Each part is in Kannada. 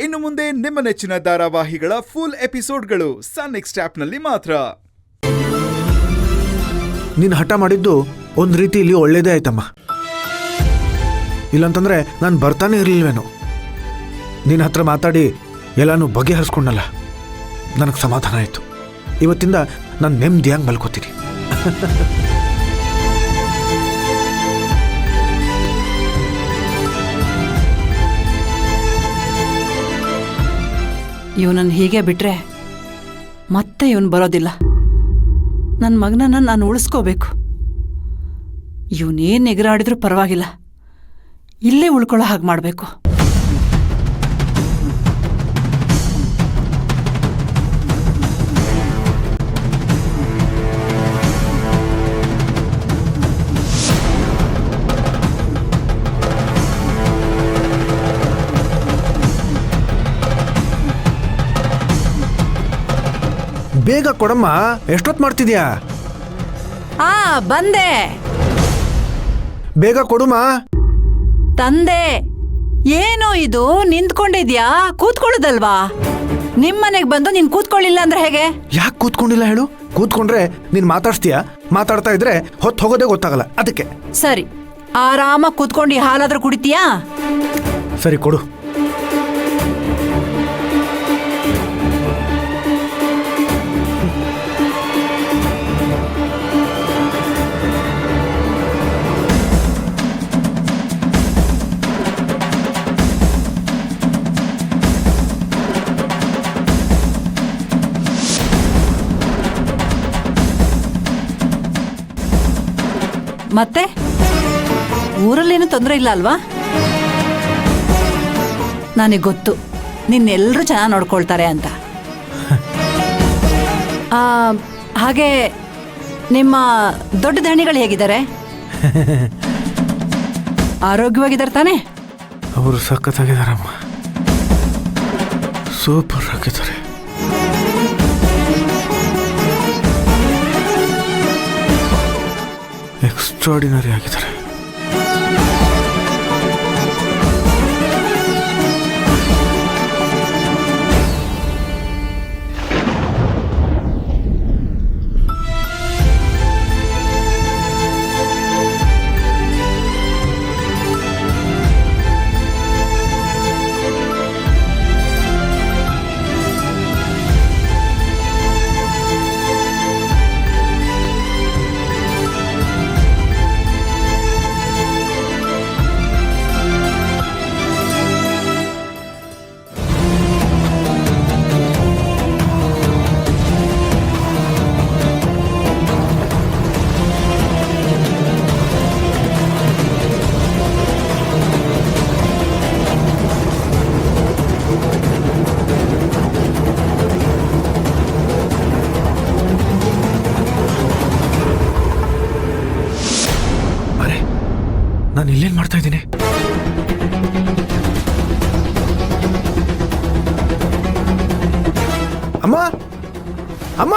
ಇನ್ನು ಮುಂದೆ ನಿಮ್ಮ ನೆಚ್ಚಿನ ಧಾರಾವಾಹಿಗಳ ಫುಲ್ ಎಪಿಸೋಡ್ಗಳು ಸನ್ ನೆಕ್ಸ್ಟ್ ಆಪ್ನಲ್ಲಿ ಮಾತ್ರ. ನೀನು ಹಠ ಮಾಡಿದ್ದು ಒಂದು ರೀತಿಯಲ್ಲಿ ಒಳ್ಳೇದೇ ಆಯ್ತಮ್ಮ. ಇಲ್ಲಂತಂದ್ರೆ ನಾನು ಬರ್ತಾನೆ ಇರಲಿಲ್ವೇನೋ. ನಿನ್ನ ಹತ್ರ ಮಾತಾಡಿ ಎಲ್ಲಾನು ಬಗೆಹರಿಸ್ಕೊಂಡಲ್ಲ, ನನಗೆ ಸಮಾಧಾನ ಆಯಿತು. ಇವತ್ತಿಂದ ನಾನು ನೆಮ್ಮದಿಯಾಗಿ ಮಲ್ಕೋತೀನಿ. ಇವನನ್ನು ಹೀಗೆ ಬಿಟ್ರೆ ಮತ್ತೆ ಇವನು ಬರೋದಿಲ್ಲ. ನನ್ನ ಮಗನನ್ನು ನಾನು ಉಳಿಸ್ಕೋಬೇಕು. ಇವನೇನು ಎಗರಾಡಿದ್ರೂ ಪರವಾಗಿಲ್ಲ, ಇಲ್ಲೇ ಉಳ್ಕೊಳ್ಳೋ ಹಾಗೆ ಮಾಡಬೇಕು. ಬೇಗ ಕೊಡಮ್ಮ, ಎಷ್ಟೊತ್ತು ಮಾಡ್ತಿದ್ಯಾ? ಬಂದೆ. ಬೇಗ ಕೊಡುಮ. ತಂದೆ. ಏನೋ ಇದು ನಿಂತ್ಕೊಂಡಿದ್ಯಾ? ಕೂತ್ಕೊಳ್ಳೋದಲ್ವಾ? ನಿಮ್ಮನೆಗೆ ಬಂದು ನೀನ್ ಕೂತ್ಕೊಳ್ಳಿಲ್ಲ ಅಂದ್ರೆ ಹೇಗೆ? ಯಾಕೆ ಕೂತ್ಕೊಂಡಿಲ್ಲ ಹೇಳು? ಕೂತ್ಕೊಂಡ್ರೆ ನೀನ್ ಮಾತಾಡ್ಸ್ತೀಯಾ? ಮಾತಾಡ್ತಾ ಇದ್ರೆ ಹೊತ್ತು ಹೋಗೋದೇ ಗೊತ್ತಾಗಲ್ಲ, ಅದಕ್ಕೆ. ಸರಿ, ಆರಾಮಾಗಿ ಕೂತ್ಕೊಂಡು ಹಾಲಾದ್ರೂ ಕುಡಿತೀಯಾ? ಸರಿ ಕೊಡು. ಮತ್ತೆ ಊರಲ್ಲೇನು ತೊಂದರೆ ಇಲ್ಲ ಅಲ್ವಾ? ನನಗೆ ಗೊತ್ತು ನಿನ್ನೆಲ್ಲರೂ ಚೆನ್ನಾಗಿ ನೋಡ್ಕೊಳ್ತಾರೆ ಅಂತ. ಹಾಗೆ ನಿಮ್ಮ ದೊಡ್ಡ ಧಣಿಗಳು ಹೇಗಿದ್ದಾರೆ? ಆರೋಗ್ಯವಾಗಿದ್ದಾರೆ ತಾನೆ? ಅವರು ಸಖತ್ತಾಗಿದ್ದಾರಮ್ಮ, ಸೂಪರ್ ಆಗಿದ್ದಾರೆ. ಎಕ್ಸ್ಟ್ರಾರ್ಡಿನರಿ ಆಗಿದ್ದಾರೆ. ನಾನು ಇಲ್ಲೇನು ಮಾಡ್ತಾ ಇದ್ದೀನಿ? ಅಮ್ಮ ಅಮ್ಮ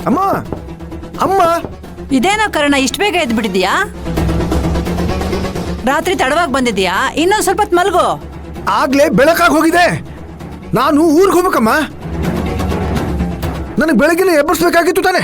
ಅಮ್ಮ ಅಮ್ಮ, ಇದೇನೋ ಕಾರಣ ಇಷ್ಟು ಬೇಗ ಎದ್ದು ಬಿಟ್ಟಿದ್ಯಾ? ರಾತ್ರಿ ತಡವಾಗಿ ಬಂದಿದ್ಯಾ? ಇನ್ನೊಂದು ಸ್ವಲ್ಪ ಹೊತ್ತು ಮಲ್ಗೋ. ಆಗ್ಲೇ ಬೆಳಕಾಗಿ ಹೋಗಿದೆ. ನಾನು ಊರಿಗೆ ಹೋಗ್ಬೇಕಮ್ಮ. ನನಗೆ ಬೆಳಗ್ಗೆ ಎಬ್ಬರಿಸ್ಬೇಕಾಗಿತ್ತು ತಾನೆ.